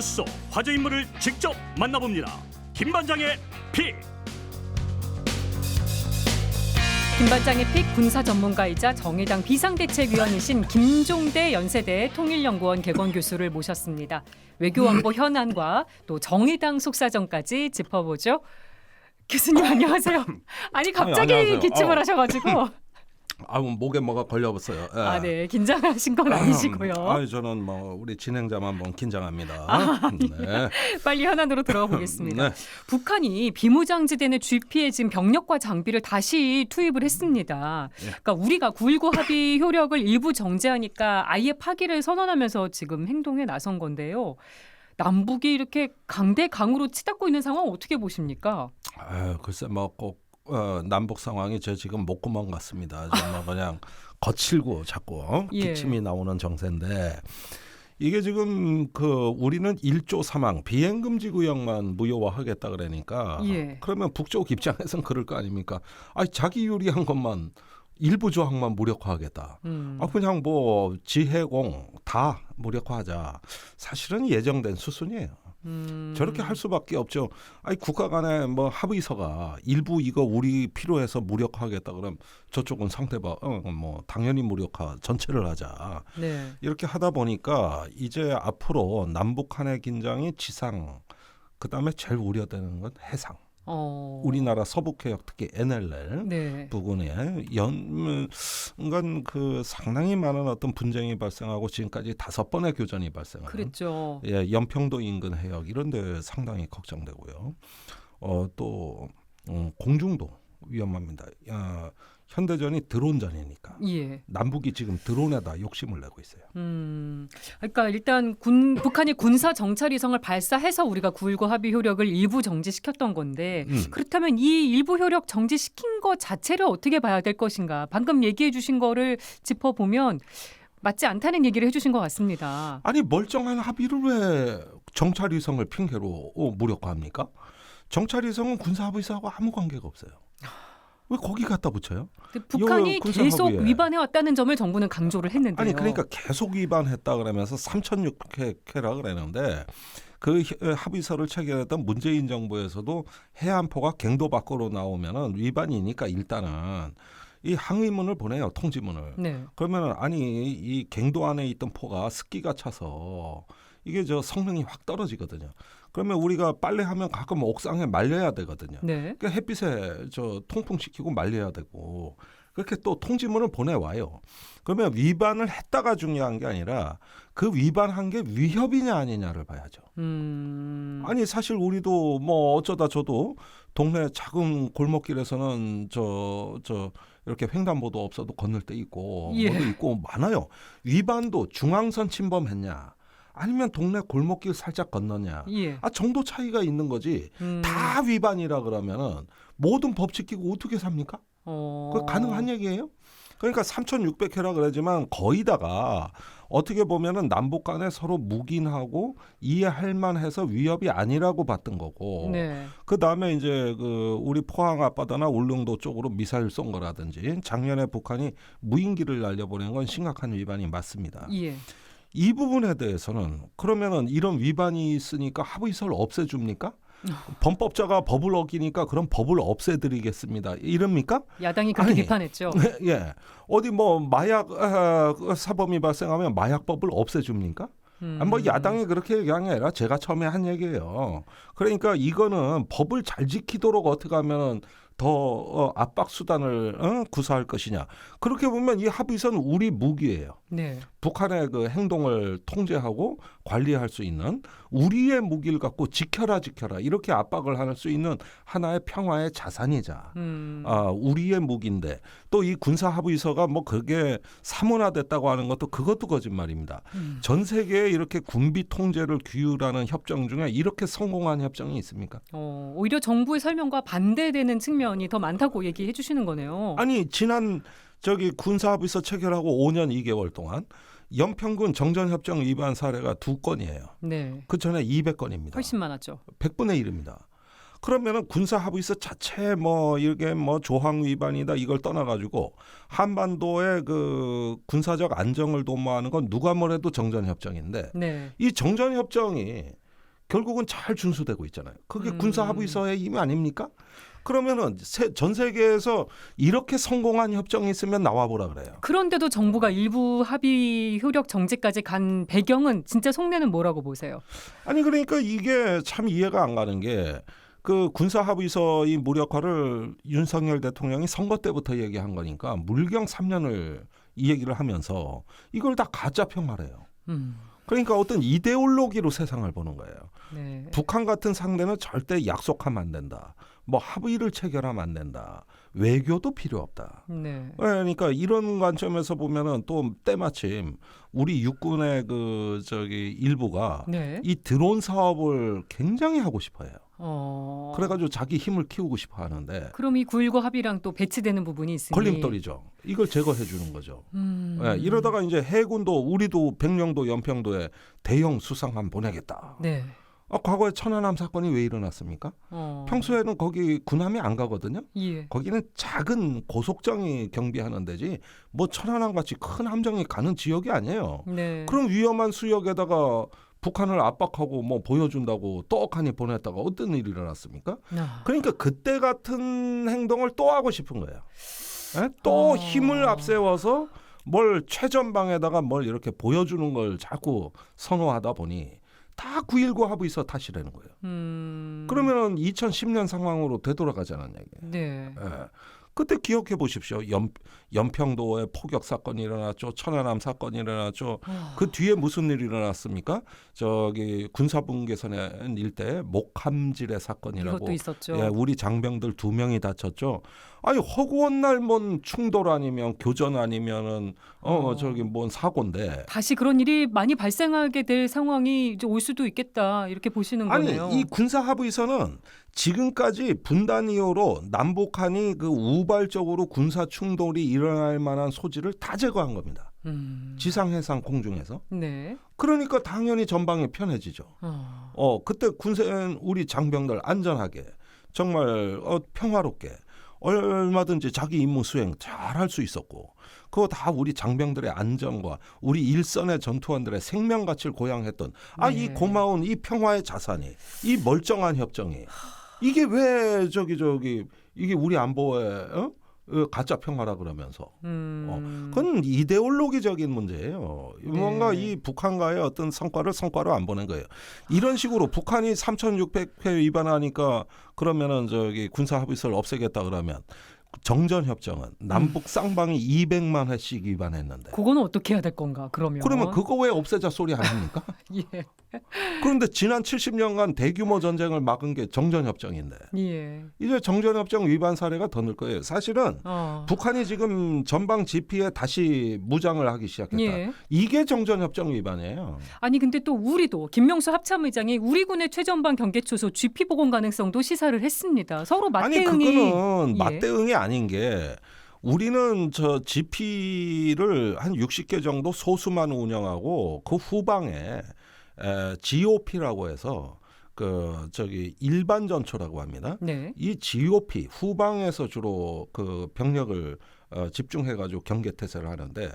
뉴스 속 화제 인물을 직접 만나봅니다. 김반장의 픽. 김반장의 픽 군사 전문가이자 정의당 비상대책위원이신 김종대 연세대 통일연구원 개건 교수를 모셨습니다. 외교안보 현안과 또 정의당 속사정까지 짚어보죠. 교수님 안녕하세요. 아니 갑자기 안녕하세요. 기침을 하셔가지고. 목에 뭐가 걸려버렸어요. 예. 네. 긴장하신 건 아니시고요. 저는 우리 진행자만 긴장합니다. 네. 빨리 현안으로 들어가 보겠습니다. 네. 북한이 비무장지대 GP에 지금 병력과 장비를 다시 투입을 했습니다. 그러니까 우리가 9.19 합의 효력을 일부 정지하니까 아예 파기를 선언하면서 지금 행동에 나선 건데요. 남북이 이렇게 강대강으로 치닫고 있는 상황 어떻게 보십니까? 글쎄 꼭 남북 상황이 저 지금 목구멍 같습니다. 정말 그냥 거칠고 자꾸 기침이 나오는 정세인데 이게 지금 우리는 1조 3항 비행금지 구역만 무효화하겠다 그러니까 그러면 북쪽 입장에선 그럴 거 아닙니까? 자기 유리한 것만 일부 조항만 무력화하겠다. 그냥 지해공 다 무력화하자. 사실은 예정된 수순이에요. 저렇게 할 수밖에 없죠. 국가 간의 합의서가 일부 이거 우리 필요해서 무력화하겠다 그럼 저쪽은 상대방 당연히 무력화 전체를 하자. 네. 이렇게 하다 보니까 이제 앞으로 남북 간의 긴장이 지상, 그다음에 제일 우려되는 건 해상. 우리나라 서북해역 특히 NLL 부근에 연간 상당히 많은 어떤 분쟁이 발생하고 지금까지 5번의 교전이 발생한. 그랬죠. 연평도 인근 해역 이런 데 상당히 걱정되고요. 또 공중도 위험합니다. 현대전이 드론전이니까 남북이 지금 드론에다 욕심을 내고 있어요. 그러니까 일단 북한이 군사 정찰 위성을 발사해서 우리가 9.19 합의 효력을 일부 정지시켰던 건데 그렇다면 이 일부 효력 정지시킨 것 자체를 어떻게 봐야 될 것인가? 방금 얘기해 주신 거를 짚어보면 맞지 않다는 얘기를 해주신 것 같습니다. 멀쩡한 합의를 왜 정찰 위성을 핑계로 무력화합니까? 정찰 위성은 군사 합의서하고 아무 관계가 없어요. 왜 거기 갖다 붙여요? 북한이 계속 위반해왔다는 점을 정부는 강조를 했는데요. 그러니까 계속 위반했다 그러면서 3,600회라 그랬는데 그 합의서를 체결했던 문재인 정부에서도 해안포가 갱도 밖으로 나오면은 위반이니까 일단은 이 항의문을 보내요. 통지문을. 그러면 이 갱도 안에 있던 포가 습기가 차서 이게 성능이 확 떨어지거든요. 그러면 우리가 빨래하면 가끔 옥상에 말려야 되거든요. 그러니까 햇빛에 통풍시키고 말려야 되고 그렇게 또 통지문을 보내와요. 그러면 위반을 했다가 중요한 게 아니라 그 위반한 게 위협이냐 아니냐를 봐야죠. 사실 우리도 어쩌다 저도 동네 작은 골목길에서는 이렇게 횡단보도 없어도 건널 때 있고 뭐도 있고 많아요. 위반도 중앙선 침범했냐 아니면 동네 골목길 살짝 건너냐 정도 차이가 있는 거지. 다 위반이라 그러면은 모든 법 지키고 어떻게 삽니까? 그 가능한 얘기예요? 그러니까 3,600회라 그러지만 거의 다가 어떻게 보면은 남북 간에 서로 묵인하고 이해할 만해서 위협이 아니라고 봤던 거고. 그다음에 이제 우리 포항 앞바다나 울릉도 쪽으로 미사일 쏜 거라든지 작년에 북한이 무인기를 날려보낸 건 심각한 위반이 맞습니다. 이 부분에 대해서는 그러면은 이런 위반이 있으니까 합의서를 없애줍니까? 범법자가 법을 어기니까 그럼 법을 없애드리겠습니다. 이럽니까? 야당이 그렇게 비판했죠. 어디 마약 사범이 발생하면 마약법을 없애줍니까? 야당이 그렇게 얘기한 게 아니라 제가 처음에 한 얘기예요. 그러니까 이거는 법을 잘 지키도록 어떻게 하면은 더 압박 수단을 구사할 것이냐. 그렇게 보면 이 합의서는 우리 무기예요. 북한의 행동을 통제하고 관리할 수 있는 우리의 무기를 갖고 지켜라 이렇게 압박을 할 수 있는 하나의 평화의 자산이자 우리의 무기인데 또 이 군사 합의서가 그게 사문화됐다고 하는 그것도 거짓말입니다. 전 세계에 이렇게 군비 통제를 규율하는 협정 중에 이렇게 성공한 협정이 있습니까? 오히려 정부의 설명과 반대되는 측면이 더 많다고 얘기해 주시는 거네요. 지난 군사 합의서 체결하고 5년 2개월 동안 연평군 정전협정 위반 사례가 2건이에요. 그 전에 200건입니다. 훨씬 많았죠. 100분의 1입니다. 그러면은 군사 합의서 자체 이게 조항 위반이다 이걸 떠나가지고 한반도의 군사적 안정을 도모하는 건 누가 뭐래도 정전협정인데 이 정전협정이 결국은 잘 준수되고 있잖아요. 그게 군사 합의서의 힘이 아닙니까? 그러면은 전 세계에서 이렇게 성공한 협정이 있으면 나와보라 그래요. 그런데도 정부가 일부 합의 효력 정지까지 간 배경은 진짜 속내는 뭐라고 보세요? 아니 그러니까 이게 참 이해가 안 가는 게 그 군사 합의서의 무력화를 윤석열 대통령이 선거 때부터 얘기한 거니까 물경 3년을 이 얘기를 하면서 이걸 다 가짜 평화래요. 그러니까 어떤 이데올로기로 세상을 보는 거예요. 네. 북한 같은 상대는 절대 약속하면 안 된다. 뭐 합의를 체결하면 안 된다. 외교도 필요 없다. 네. 그러니까 이런 관점에서 보면은 또 때마침 우리 육군의 일부가 네. 이 드론 사업을 굉장히 하고 싶어해요. 그래가지고 자기 힘을 키우고 싶어 하는데 그럼 이 9.19 합의랑 또 배치되는 부분이 있으니 걸림돌이죠. 이걸 제거해 주는 거죠. 이러다가 이제 해군도 우리도 백령도 연평도에 대형 수상함 보내겠다. 네. 과거에 천안함 사건이 왜 일어났습니까? 평소에는 거기 군함이 안 가거든요. 예. 거기는 작은 고속정이 경비하는 데지 뭐 천안함 같이 큰 함정이 가는 지역이 아니에요. 네. 그럼 위험한 수역에다가 북한을 압박하고 뭐 보여준다고 떡하니 보냈다가 어떤 일이 일어났습니까? 그러니까 그때 같은 행동을 또 하고 싶은 거예요. 또 힘을 앞세워서 뭘 최전방에다가 뭘 이렇게 보여주는 걸 자꾸 선호하다 보니 다 9.19 합의서 탓이라는 거예요. 그러면은 2010년 상황으로 되돌아가자는 얘기예요. 네. 그때 기억해 보십시오. 연평도에 포격 사건이 일어났죠. 천안함 사건이 일어났죠. 그 뒤에 무슨 일이 일어났습니까? 저기 군사분계선 일대 목함질의 사건이라고. 이것도 있었죠. 예, 우리 장병들 2명이 다쳤죠. 아니 허구한 날 뭔 충돌 아니면 교전 아니면은 저기 뭔 사고인데. 다시 그런 일이 많이 발생하게 될 상황이 이제 올 수도 있겠다 이렇게 보시는 거네요. 아니 이 군사 합의서는 지금까지 분단 이후로 남북한이 그 우발적으로 군사 충돌이 일어날 만한 소지를 다 제거한 겁니다. 지상, 해상, 공중에서. 네. 그러니까 당연히 전방이 편해지죠. 그때 우리 장병들 안전하게 정말 평화롭게 얼마든지 자기 임무 수행 잘 할 수 있었고 그거 다 우리 장병들의 안전과 우리 일선의 전투원들의 생명 가치를 고양했던 이 고마운 이 평화의 자산이 이 멀쩡한 협정이 이게 왜 이게 우리 안보에 가짜 평화라 그러면서 그건 이데올로기적인 문제예요. 뭔가 이 북한과의 어떤 성과로 안 보는 거예요. 이런 식으로 북한이 3,600회 위반하니까 그러면은 군사 합의서를 없애겠다 그러면 정전협정은 남북 쌍방이 200만 회씩 위반했는데 그거는 어떻게 해야 될 건가 그러면 그거 왜 없애자 소리 아닙니까? 예. 그런데 지난 70년간 대규모 전쟁을 막은 게 정전협정인데 예. 이제 정전협정 위반 사례가 더 늘 거예요. 사실은 북한이 지금 전방 지피에 다시 무장을 하기 시작했다. 예. 이게 정전협정 위반이에요. 아니 근데 또 우리도 김명수 합참의장이 우리 군의 최전방 경계초소 GP 복원 가능성도 시사를 했습니다. 서로 맞대응이 그거는 맞대응이 아닌 게 우리는 GP를 한 60개 정도 소수만 운영하고 그 후방에 GOP라고 해서 일반 전초라고 합니다. 네. 이 GOP 후방에서 주로 그 병력을 집중해가지고 경계 태세를 하는데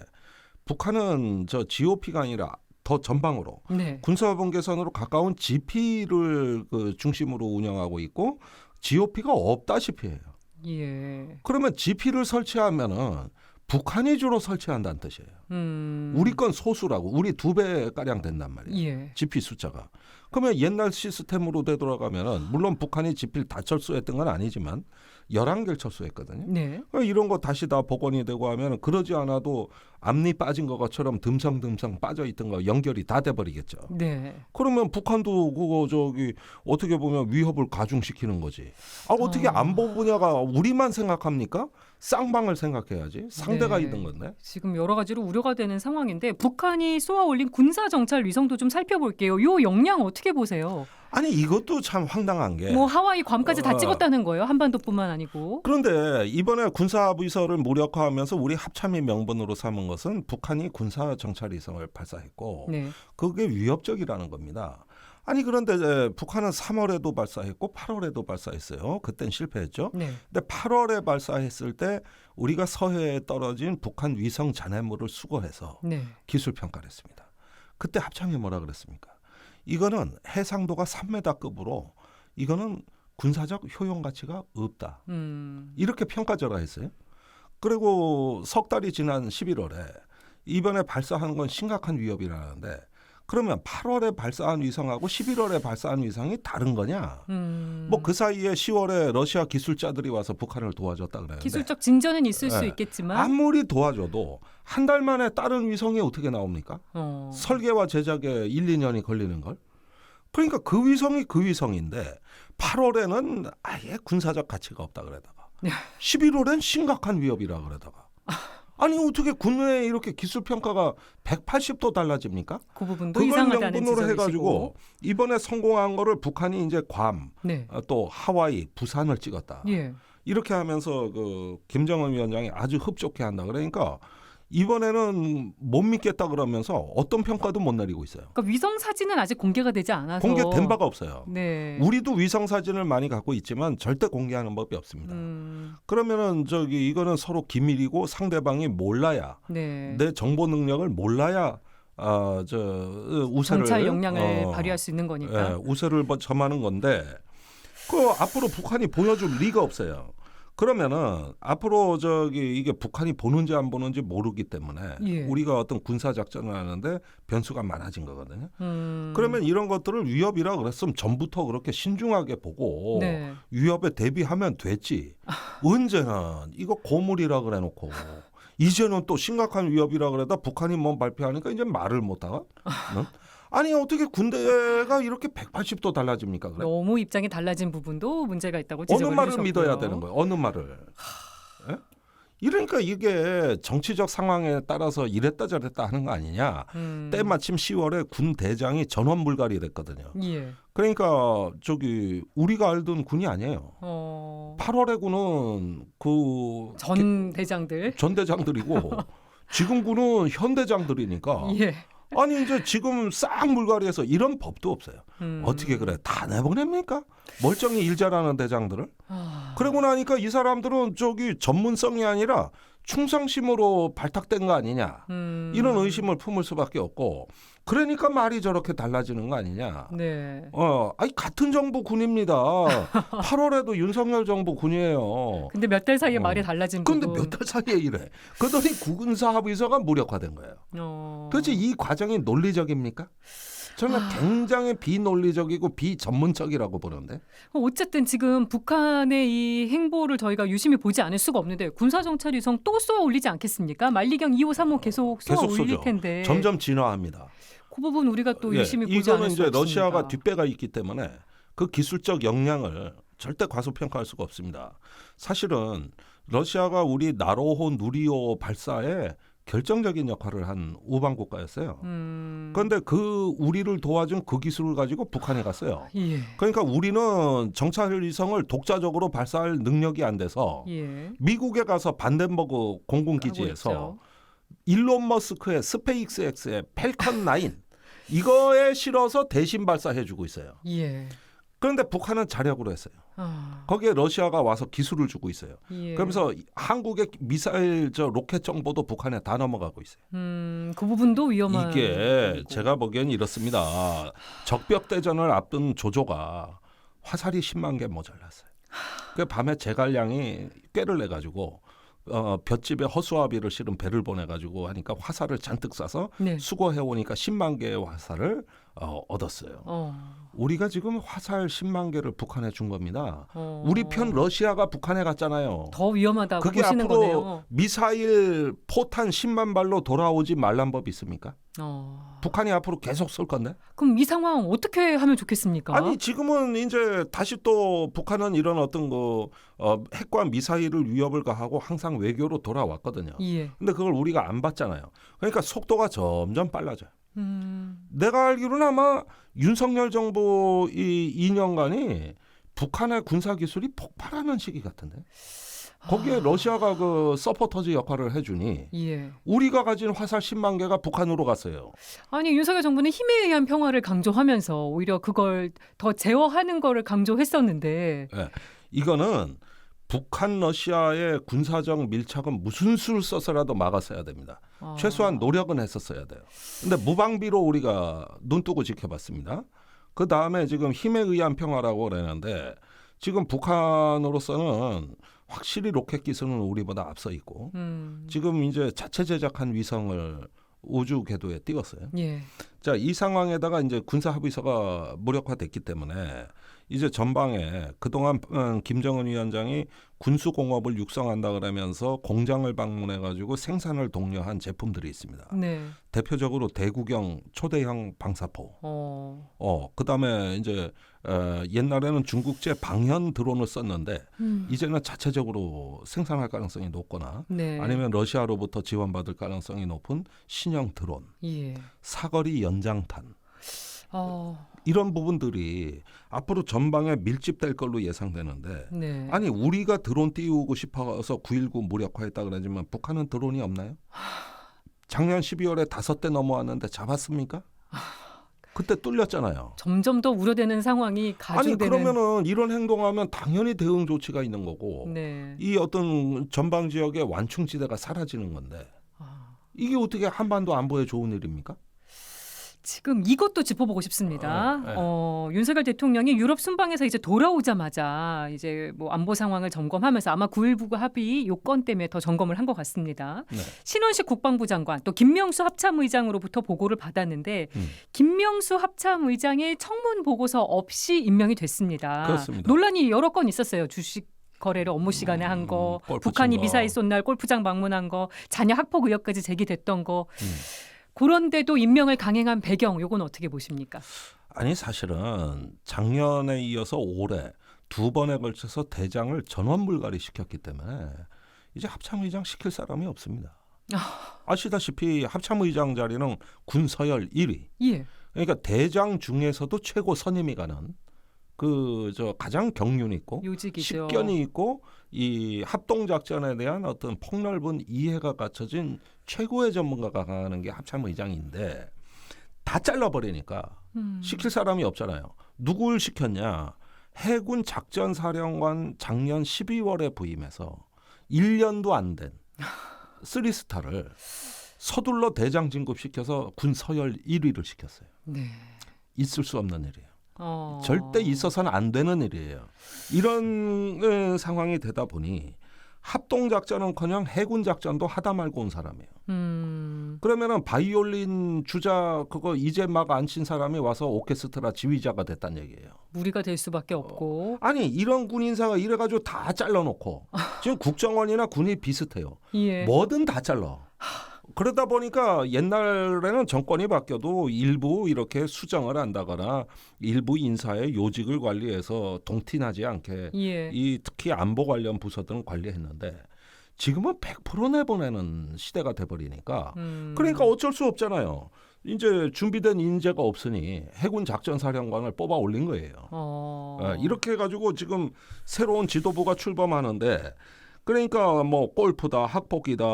북한은 GOP가 아니라 더 전방으로 군사분계선으로 가까운 GP를 중심으로 운영하고 있고 GOP가 없다시피 해요. 예. 그러면 GP를 설치하면은 북한이 주로 설치한다는 뜻이에요. 우리 건 소수라고. 우리 2배 가량 된단 말이에요. 예. GP 숫자가. 그러면 옛날 시스템으로 되돌아가면은 물론 북한이 GP를 다 철수했던 건 아니지만 11개를 철수했거든요. 네. 이런 거 다시 다 복원이 되고 하면 그러지 않아도 앞니 빠진 것처럼 듬성듬성 빠져 있던 거 연결이 다 돼버리겠죠. 네. 그러면 북한도 그거 어떻게 보면 위협을 가중시키는 거지. 어떻게 안보 분야가 우리만 생각합니까? 쌍방을 생각해야지. 상대가 있는 건데. 지금 여러 가지로 우려가 되는 상황인데 북한이 쏘아올린 군사 정찰 위성도 좀 살펴볼게요. 요 역량 어떻게 보세요? 아니 이것도 참 황당한 게 뭐 하와이 괌까지 다 찍었다는 거예요. 한반도뿐만 아니고. 그런데 이번에 군사합의서를 무력화하면서 우리 합참의 명분으로 삼은 것은 북한이 군사 정찰 위성을 발사했고 그게 위협적이라는 겁니다. 아니 그런데 북한은 3월에도 발사했고 8월에도 발사했어요. 그땐 실패했죠. 근데 8월에 발사했을 때 우리가 서해에 떨어진 북한 위성 잔해물을 수거해서 기술 평가를 했습니다. 그때 합참이 뭐라 그랬습니까? 이거는 해상도가 3m급으로 이거는 군사적 효용 가치가 없다. 이렇게 평가절하 했어요. 그리고 석 달이 지난 11월에 이번에 발사한 건 심각한 위협이라는데 그러면 8월에 발사한 위성하고 11월에 발사한 위성이 다른 거냐? 뭐 그 사이에 10월에 러시아 기술자들이 와서 북한을 도와줬다 그러는데 기술적 진전은 있을 수 네. 있겠지만 아무리 도와줘도 한 달 만에 다른 위성이 어떻게 나옵니까? 설계와 제작에 1, 2년이 걸리는 걸. 그러니까 그 위성이 그 위성인데 8월에는 아예 군사적 가치가 없다 그러다가 11월엔 심각한 위협이라 그러다가 아니 어떻게 군내 이렇게 기술 평가가 180도 달라집니까? 그 부분도 그걸 이상하다는 명분으로 지적이시고. 해가지고 이번에 성공한 거를 북한이 이제 괌, 네. 또 하와이, 부산을 찍었다. 예. 이렇게 하면서 그 김정은 위원장이 아주 흡족해 한다. 그러니까 이번에는 못 믿겠다 그러면서 어떤 평가도 못 내리고 있어요. 그러니까 위성 사진은 아직 공개가 되지 않아서 공개된 바가 없어요. 네. 우리도 위성 사진을 많이 갖고 있지만 절대 공개하는 법이 없습니다. 그러면은 저기 이거는 서로 기밀이고 상대방이 몰라야 네. 내 정보 능력을 몰라야 우세를 정찰 역량을 발휘할 수 있는 거니까. 예, 우세를 점하는 건데 그 앞으로 북한이 보여줄 리가 없어요. 그러면은 앞으로 이게 북한이 보는지 안 보는지 모르기 때문에 예. 우리가 어떤 군사 작전을 하는데 변수가 많아진 거거든요. 그러면 이런 것들을 위협이라 그랬으면 전부터 그렇게 신중하게 보고 네. 위협에 대비하면 됐지. 언제는 이거 고물이라 그래놓고 이제는 또 심각한 위협이라 그러다 북한이 뭐 발표하니까 이제 말을 못하가? 응? 아니 어떻게 군대가 이렇게 180도 달라집니까? 그래? 너무 입장이 달라진 부분도 문제가 있다고 어느 지적을 말을 해주셨고요. 믿어야 되는 거예요? 어느 말을? 예? 이러니까 이게 정치적 상황에 따라서 이랬다 저랬다 하는 거 아니냐. 때마침 10월에 군 대장이 전원불갈이 됐거든요. 예. 그러니까 우리가 알던 군이 아니에요. 8월의 군은 전 대장들. 전 대장들이고 지금 군은 현 대장들이니까 예. 아니 이제 지금 싹 물갈이해서 이런 법도 없어요. 어떻게 그래? 다 내보냅니까? 멀쩡히 일 잘하는 대장들을? 그러고 나니까 이 사람들은 전문성이 아니라 충성심으로 발탁된 거 아니냐. 이런 의심을 품을 수밖에 없고 그러니까 말이 저렇게 달라지는 거 아니냐. 네. 아니 같은 정부 군입니다. 8월에도 윤석열 정부 군이에요. 근데 몇 달 사이에 말이 달라진 근데 부분. 몇 달 사이에 이래. 그러더니 군사 합의서가 무력화된 거예요. 도대체 이 과정이 논리적입니까? 저는 굉장히 비논리적이고 비전문적이라고 보는데. 어쨌든 지금 북한의 이 행보를 저희가 유심히 보지 않을 수가 없는데 군사정찰 위성 또 쏘아 올리지 않겠습니까? 만리경 2호, 3호 계속 쏘아 올릴 쏘죠. 텐데. 점점 진화합니다. 그 부분 우리가 또 유심히 보지 않을 이거는 수 이제 없습니다. 러시아가 뒷배가 있기 때문에 그 기술적 역량을 절대 과소평가할 수가 없습니다. 사실은 러시아가 우리 나로호 누리호 발사에 결정적인 역할을 한 우방 국가였어요. 그런데 우리를 도와준 그 기술을 가지고 북한에 갔어요. 예. 그러니까 우리는 정찰 위성을 독자적으로 발사할 능력이 안 돼서 예. 미국에 가서 반덴버그 공군 기지에서 일론 머스크의 스페이스X의 펠컨 9 이거에 실어서 대신 발사해주고 있어요. 예. 그런데 북한은 자력으로 했어요. 거기에 러시아가 와서 기술을 주고 있어요. 예. 그러면서 한국의 미사일 로켓 정보도 북한에 다 넘어가고 있어요. 그 부분도 위험한. 이게 부분이고. 제가 보기엔 이렇습니다. 적벽 대전을 앞둔 조조가 화살이 10만 개 모자랐어요. 그 밤에 제갈량이 꾀를 내 가지고 볏집에 허수아비를 실은 배를 보내 가지고 하니까 화살을 잔뜩 쏴서 네. 수거해 오니까 10만 개의 화살을 얻었어요. 우리가 지금 화살 10만 개를 북한에 준 겁니다. 우리 편 러시아가 북한에 갔잖아요. 더 위험하다고 그게 보시는 앞으로 거네요. 미사일 포탄 10만 발로 돌아오지 말란 법이 있습니까? 북한이 앞으로 계속 쏠 건데? 그럼 이 상황 어떻게 하면 좋겠습니까? 아니 지금은 이제 다시 또 북한은 이런 어떤 핵과 미사일을 위협을 가하고 항상 외교로 돌아왔거든요. 예. 근데 그걸 우리가 안 봤잖아요. 그러니까 속도가 점점 빨라져요. 내가 알기로는 아마 윤석열 정부 이 2년간이 북한의 군사 기술이 폭발하는 시기 같은데. 거기에 러시아가 서포터즈 역할을 해주니 예. 우리가 가진 화살 10만 개가 북한으로 갔어요. 아니 윤석열 정부는 힘에 의한 평화를 강조하면서 오히려 그걸 더 제어하는 거를 강조했었는데 네. 이거는 북한 러시아의 군사적 밀착은 무슨 수를 써서라도 막았어야 됩니다. 최소한 노력은 했었어야 돼요. 근데 무방비로 우리가 눈 뜨고 지켜봤습니다. 그 다음에 지금 힘에 의한 평화라고 그러는데 지금 북한으로서는 확실히 로켓 기술은 우리보다 앞서 있고 지금 이제 자체 제작한 위성을 우주 궤도에 띄웠어요. 예. 자, 이 상황에다가 이제 군사 합의서가 무력화됐기 때문에 이제 전방에 그동안 김정은 위원장이 군수공업을 육성한다 그러면서 공장을 방문해 가지고 생산을 독려한 제품들이 있습니다. 네. 대표적으로 대구경 초대형 방사포. 그다음에 이제 옛날에는 중국제 방현 드론을 썼는데 이제는 자체적으로 생산할 가능성이 높거나 네. 아니면 러시아로부터 지원받을 가능성이 높은 신형 드론, 예. 사거리 연장탄. 이런 부분들이 앞으로 전방에 밀집될 걸로 예상되는데 네. 아니 우리가 드론 띄우고 싶어서 9.19 무력화했다 그러지만 북한은 드론이 없나요? 작년 12월에 5대 넘어왔는데 잡았습니까? 그때 뚫렸잖아요. 점점 더 우려되는 상황이 아니 가중되는. 그러면은 이런 행동하면 당연히 대응 조치가 있는 거고 네. 이 어떤 전방 지역의 완충지대가 사라지는 건데 이게 어떻게 한반도 안보에 좋은 일입니까? 지금 이것도 짚어보고 싶습니다. 네. 윤석열 대통령이 유럽 순방에서 이제 돌아오자마자 이제 뭐 안보 상황을 점검하면서 아마 9.19 합의 요건 때문에 더 점검을 한 것 같습니다. 네. 신원식 국방부 장관 또 김명수 합참의장으로부터 보고를 받았는데 김명수 합참의장의 청문 보고서 없이 임명이 됐습니다. 그렇습니다. 논란이 여러 건 있었어요. 주식 거래를 업무 시간에 한 거, 골프 북한이 친 거. 미사일 쏜 날 골프장 방문한 거, 자녀 학폭 의혹까지 제기됐던 거. 그런데도 임명을 강행한 배경, 요건 어떻게 보십니까? 아니 사실은 작년에 이어서 올해 2번에 걸쳐서 대장을 전원 불가리 시켰기 때문에 이제 합참의장 시킬 사람이 없습니다. 아시다시피 합참의장 자리는 군서열 1위. 예. 그러니까 대장 중에서도 최고 선임이 가는 가장 경륜 있고 요직이죠. 식견이 있고 이 합동 작전에 대한 어떤 폭넓은 이해가 갖춰진 최고의 전문가가 가는 게 합참의장인데 다 잘라버리니까 시킬 사람이 없잖아요. 누굴 시켰냐? 해군 작전사령관 작년 12월에 부임해서 1년도 안 된 3스타를 서둘러 대장 진급시켜서 군 서열 1위를 시켰어요. 네. 있을 수 없는 일이에요. 절대 있어서는 안 되는 일이에요. 이런 상황이 되다 보니 합동작전은커녕 해군작전도 하다 말고 온 사람이에요. 그러면은 바이올린 주자 그거 이제 막 안 친 사람이 와서 오케스트라 지휘자가 됐단 얘기예요. 무리가 될 수밖에 없고. 아니 이런 군 인사가 이래가지고 다 잘라놓고 지금 국정원이나 군이 비슷해요. 예. 뭐든 다 잘라. 그러다 보니까 옛날에는 정권이 바뀌어도 일부 이렇게 수정을 한다거나 일부 인사의 요직을 관리해서 동티나지 않게 예. 이 특히 안보 관련 부서들은 관리했는데 지금은 100% 내보내는 시대가 돼버리니까 그러니까 어쩔 수 없잖아요. 이제 준비된 인재가 없으니 해군 작전사령관을 뽑아 올린 거예요. 이렇게 해가지고 지금 새로운 지도부가 출범하는데 그러니까 뭐 골프다, 학폭이다,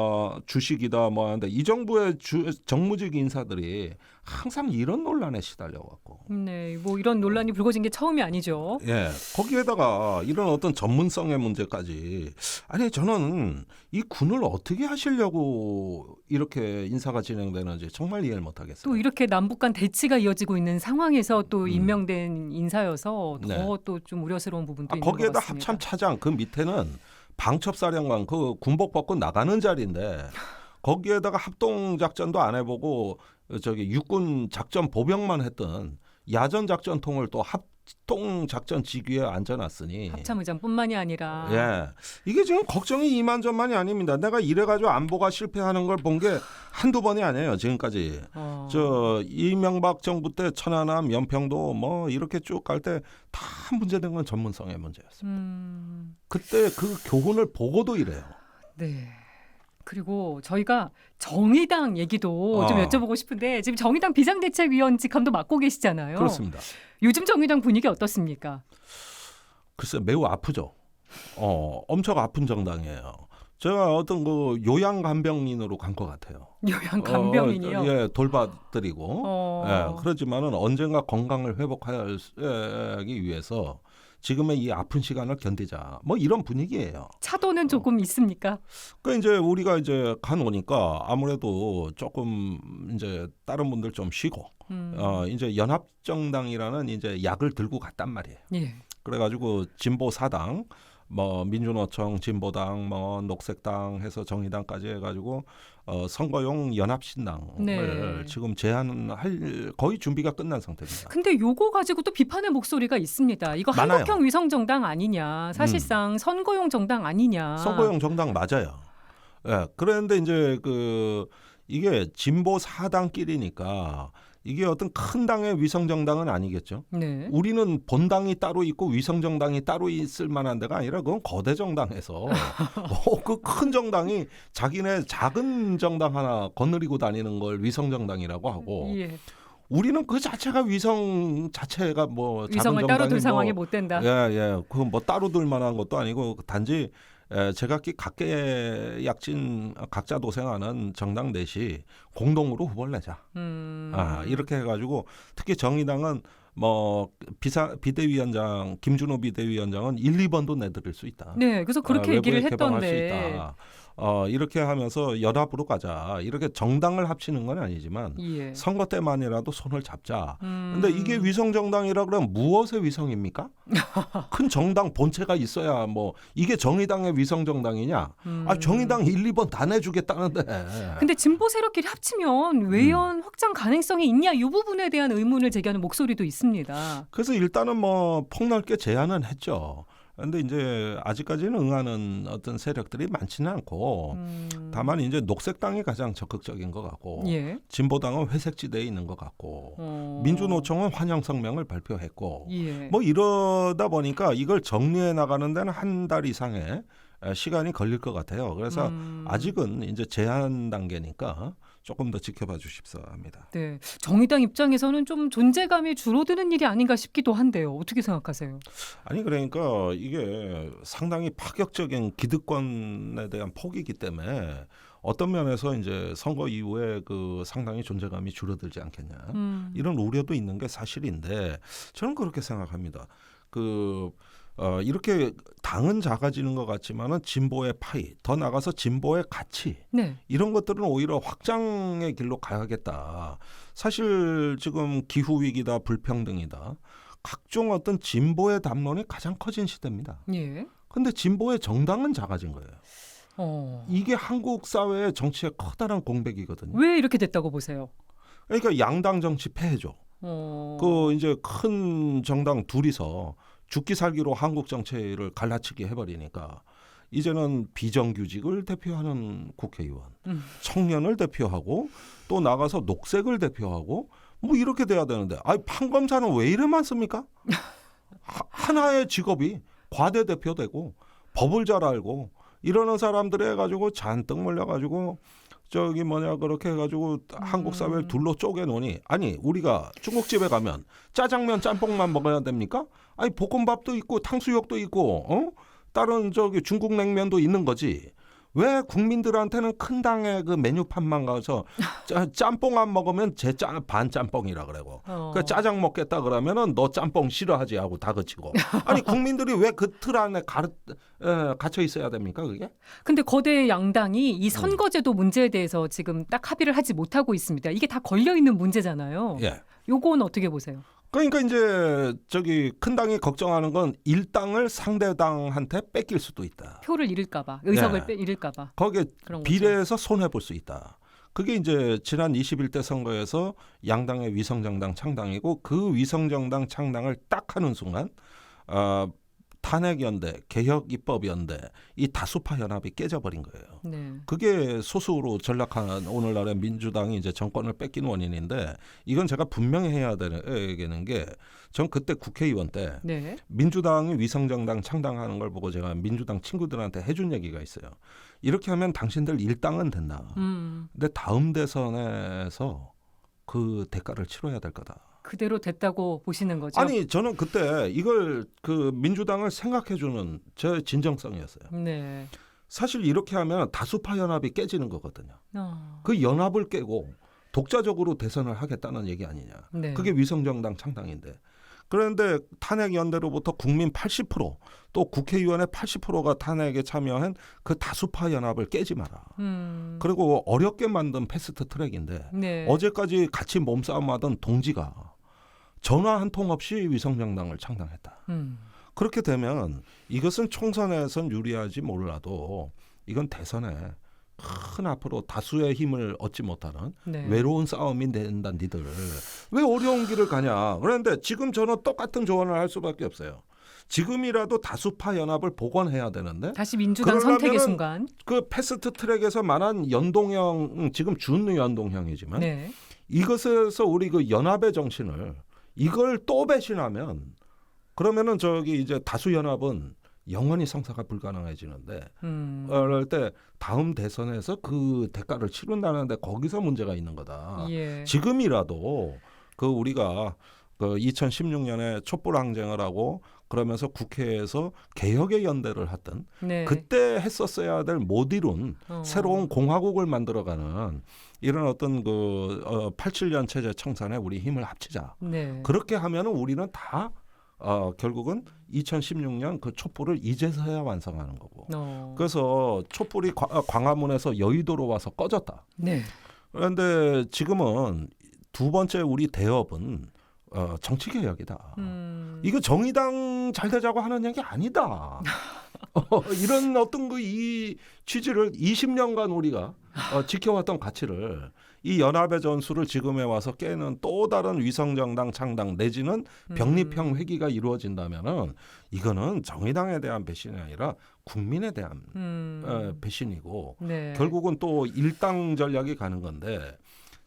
주식이다 뭐 하는데 이 정부의 정무직 인사들이 항상 이런 논란에 시달려갖고. 네, 뭐 이런 논란이 불거진 게 처음이 아니죠. 예, 거기에다가 이런 어떤 전문성의 문제까지. 아니 저는 이 군을 어떻게 하시려고 이렇게 인사가 진행되는지 정말 이해를 못하겠어요. 또 이렇게 남북 간 대치가 이어지고 있는 상황에서 또 임명된 인사여서 네. 더 또 좀 우려스러운 부분도 있는 것 거기에다 같습니다. 합참 차장 그 밑에는 방첩사령관 그 군복 벗고 나가는 자리인데 거기에다가 합동 작전도 안 해보고 저기 육군 작전 보병만 했던 야전 작전통을 또 합동 작전 직위에 앉아놨으니 합참의장뿐만이 아니라 예 이게 지금 걱정이 이만저만이 아닙니다. 내가 이래가지고 안보가 실패하는 걸 본 게 한두 번이 아니에요 지금까지. 저 이명박 정부 때 천안함, 연평도 뭐 이렇게 쭉 갈 때 다 문제된 건 전문성의 문제였습니다. 그때 그 교훈을 보고도 이래요. 네. 그리고 저희가 정의당 얘기도 좀 여쭤보고 싶은데 지금 정의당 비상대책위원 직함도 맡고 계시잖아요. 그렇습니다. 요즘 정의당 분위기 어떻습니까? 글쎄 매우 아프죠. 엄청 아픈 정당이에요. 제가 어떤 그 요양간병인으로 간 것 같아요. 요양간병인이요? 예, 돌봐드리고. 예, 그렇지만은 언젠가 건강을 회복하기 위해서 지금의 이 아픈 시간을 견디자. 뭐 이런 분위기예요. 차도는 조금 있습니까? 그 이제 우리가 이제 가노니까 아무래도 조금 이제 다른 분들 좀 쉬고 이제 연합정당이라는 이제 약을 들고 갔단 말이에요. 예. 그래가지고 진보 사당, 뭐 민주노총, 진보당, 뭐 녹색당 해서 정의당까지 해가지고 선거용 연합신당을 네. 지금 제안할 거의 준비가 끝난 상태입니다. 근데 요거 가지고 또 비판의 목소리가 있습니다. 이거 많아요. 한국형 위성정당 아니냐. 사실상 선거용 정당 아니냐. 선거용 정당 맞아요. 예. 그런데 이제 이게 진보 사당끼리니까 이게 어떤 큰 당의 위성정당은 아니겠죠. 네. 우리는 본당이 따로 있고 위성정당이 따로 있을 만한 데가 아니라 그건 거대 정당에서 그 큰 정당이 자기네 작은 정당 하나 거느리고 다니는 걸 위성정당이라고 하고 예. 우리는 그 자체가 위성 자체가 뭐 작은 위성을 따로 둘 정당이 상황이 뭐 못 된다. 예. 그 뭐 따로 둘 만한 것도 아니고 단지 제각기 각계약진 각자 도생하는 정당 넷이 공동으로 후보를 내자. 이렇게 해가지고 특히 정의당은 뭐 비대위원장 김준호 비대위원장은 1, 2번도 내드릴 수 있다. 네, 그래서 그렇게 얘기를 외부에 개방할 수 했던데. 있다. 이렇게 하면서 연합으로 가자. 이렇게 정당을 합치는 건 아니지만 예. 선거 때만이라도 손을 잡자. 근데 이게 위성 정당이라 그러면 무엇의 위성입니까? 큰 정당 본체가 있어야 뭐 이게 정의당의 위성 정당이냐? 정의당 1, 2번 다 내주겠다는데. 근데 진보 세력끼리 합치면 외연 확장 가능성이 있냐? 이 부분에 대한 의문을 제기하는 목소리도 있습니다. 그래서 일단은 뭐 폭넓게 제안은 했죠. 그런데 이제 아직까지는 응하는 어떤 세력들이 많지는 않고 다만 이제 녹색당이 가장 적극적인 것 같고 예. 진보당은 회색지대에 있는 것 같고 민주노총은 환영 성명을 발표했고 예. 뭐 이러다 보니까 이걸 정리해 나가는 데는 한 달 이상의 시간이 걸릴 것 같아요. 그래서 아직은 이제 제안 단계니까 조금 더 지켜봐 주십사 합니다. 네, 정의당 입장에서는 좀 존재감이 줄어드는 일이 아닌가 싶기도 한데요. 어떻게 생각하세요? 아니 그러니까 이게 상당히 파격적인 기득권에 대한 포기이기 때문에 어떤 면에서 이제 선거 이후에 상당히 존재감이 줄어들지 않겠냐 이런 우려도 있는 게 사실인데 저는 그렇게 생각합니다. 이렇게 당은 작아지는 것 같지만은 진보의 파이, 더 나가서 진보의 가치 네. 이런 것들은 오히려 확장의 길로 가야겠다. 사실 지금 기후 위기다, 불평등이다, 각종 어떤 진보의 담론이 가장 커진 시대입니다. 예. 근데 진보의 정당은 작아진 거예요. 이게 한국 사회의 정치의 커다란 공백이거든요. 왜 이렇게 됐다고 보세요? 그러니까 양당 정치 폐해죠. 이제 큰 정당 둘이서 죽기 살기로 한국 정치를 갈라치기 해버리니까 이제는 비정규직을 대표하는 국회의원, 청년을 대표하고 또 나가서 녹색을 대표하고 뭐 이렇게 돼야 되는데 판검사는 왜 이래 많습니까? 하나의 직업이 과대 대표되고 법을 잘 알고 이러는 사람들이 해가지고 잔뜩 몰려가지고 그렇게 해가지고 한국 사회를 둘로 쪼개놓으니 아니 우리가 중국집에 가면 짜장면 짬뽕만 먹어야 됩니까? 아니 볶음밥도 있고 탕수육도 있고 다른 중국 냉면도 있는 거지. 왜 국민들한테는 큰 당의 그 메뉴판만 가서 짬뽕 안 먹으면 반 짬뽕이라 그러고 그 짜장 먹겠다 그러면은 너 짬뽕 싫어하지 하고 다그치고 아니 국민들이 왜 그 틀 안에 갇혀 있어야 됩니까 그게? 근데 거대 양당이 이 선거제도 문제에 대해서 지금 딱 합의를 하지 못하고 있습니다. 이게 다 걸려 있는 문제잖아요. 예. 요건 어떻게 보세요? 그러니까 이제 큰 당이 걱정하는 건 일당을 상대당한테 뺏길 수도 있다. 표를 잃을까봐, 의석을 잃을까봐. 거기에 그런 비례해서 손해 볼 수 있다. 그게 이제 지난 21대 선거에서 양당의 위성정당 창당이고 그 위성정당 창당을 딱 하는 순간 탄핵연대, 개혁입법연대 이 다수파 연합이 깨져버린 거예요. 네. 그게 소수로 전락한 오늘날의 민주당이 이제 정권을 뺏긴 원인인데 이건 제가 분명히 해야 되는 게 전 그때 국회의원 때 네. 민주당이 위성정당 창당하는 걸 보고 제가 민주당 친구들한테 해준 얘기가 있어요. 이렇게 하면 당신들 일당은 된다. 근데 다음 대선에서 그 대가를 치러야 될 거다. 그대로 됐다고 보시는 거죠? 아니 저는 그때 이걸 민주당을 생각해주는 제 진정성이었어요. 네. 사실 이렇게 하면 다수파 연합이 깨지는 거거든요. 그 연합을 깨고 독자적으로 대선을 하겠다는 얘기 아니냐. 네. 그게 위성정당 창당인데 그런데 탄핵 연대로부터 국민 80%, 또 국회의원의 80%가 탄핵에 참여한 그 다수파 연합을 깨지 마라. 그리고 어렵게 만든 패스트 트랙인데 네. 어제까지 같이 몸싸움하던 동지가 전화 한 통 없이 위성정당을 창당했다. 그렇게 되면 이것은 총선에선 유리하지 몰라도 이건 대선에 큰 앞으로 다수의 힘을 얻지 못하는 네. 외로운 싸움이 된다. 니들 왜 어려운 길을 가냐. 그런데 지금 저는 똑같은 조언을 할 수밖에 없어요. 지금이라도 다수파 연합을 복원해야 되는데 다시 민주당 선택의 그러려면은 순간. 그 패스트 트랙에서 말한 연동형, 지금 준연동형이지만 네. 이것에서 우리 그 연합의 정신을 이걸 또 배신하면 그러면은 저기 이제 다수 연합은 영원히 성사가 불가능해지는데 그럴 때 다음 대선에서 그 대가를 치른다는데 거기서 문제가 있는 거다. 예. 지금이라도 그 우리가 그 2016년에 촛불항쟁을 하고 그러면서 국회에서 개혁의 연대를 했던 네. 그때 했었어야 될 못 이룬 새로운 공화국을 만들어가는 이런 어떤 그 87년 체제 청산에 우리 힘을 합치자. 네. 그렇게 하면은 우리는 다 결국은 2016년 그 촛불을 이제서야 완성하는 거고. 그래서 촛불이 광화문에서 여의도로 와서 꺼졌다. 네. 그런데 지금은 두 번째 우리 대업은 정치개혁이다. 이거 정의당 잘 되자고 하는 얘기 아니다. 이런 어떤 그 이 취지를 20년간 우리가 지켜왔던 가치를 이 연합의 전술을 지금에 와서 깨는 또 다른 위성정당 창당 내지는 병립형 회기가 이루어진다면은 이거는 정의당에 대한 배신이 아니라 국민에 대한 배신이고 네. 결국은 또 일당 전략이 가는 건데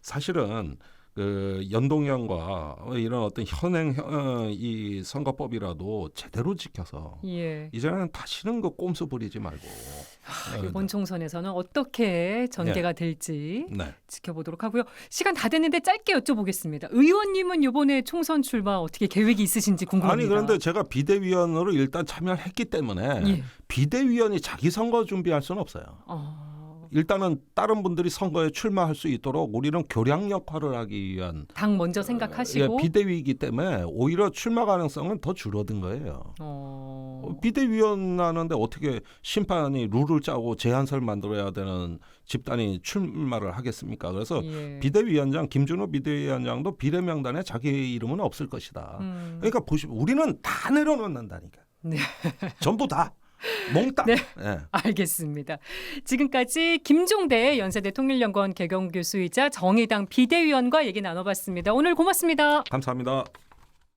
사실은 그 연동형과 이런 어떤 현행 이 선거법이라도 제대로 지켜서 예. 이제는 다시는 그 꼼수 부리지 말고 이번 총선에서는 어떻게 전개가 될지 네. 지켜보도록 하고요. 시간 다 됐는데 짧게 여쭤보겠습니다. 의원님은 이번에 총선 출마 어떻게 계획이 있으신지 궁금합니다. 아니 그런데 제가 비대위원으로 일단 참여를 했기 때문에 예. 비대위원이 자기 선거 준비할 수는 없어요. 일단은 다른 분들이 선거에 출마할 수 있도록 우리는 교량 역할을 하기 위한 당 먼저 생각하시고 비대위이기 때문에 오히려 출마 가능성은 더 줄어든 거예요. 비대위원 하는데 어떻게 심판이 룰을 짜고 제한서를 만들어야 되는 집단이 출마를 하겠습니까? 그래서 예. 비대위원장 김준호 비대위원장도 비례명단에 자기 이름은 없을 것이다. 그러니까 보시면 우리는 다 내려놓는다니까. 네. 전부 다. 몽땅. 네. 네. 알겠습니다. 지금까지 김종대 연세대 통일연구원 개경교수이자 정의당 비대위원과 얘기 나눠봤습니다. 오늘 고맙습니다. 감사합니다.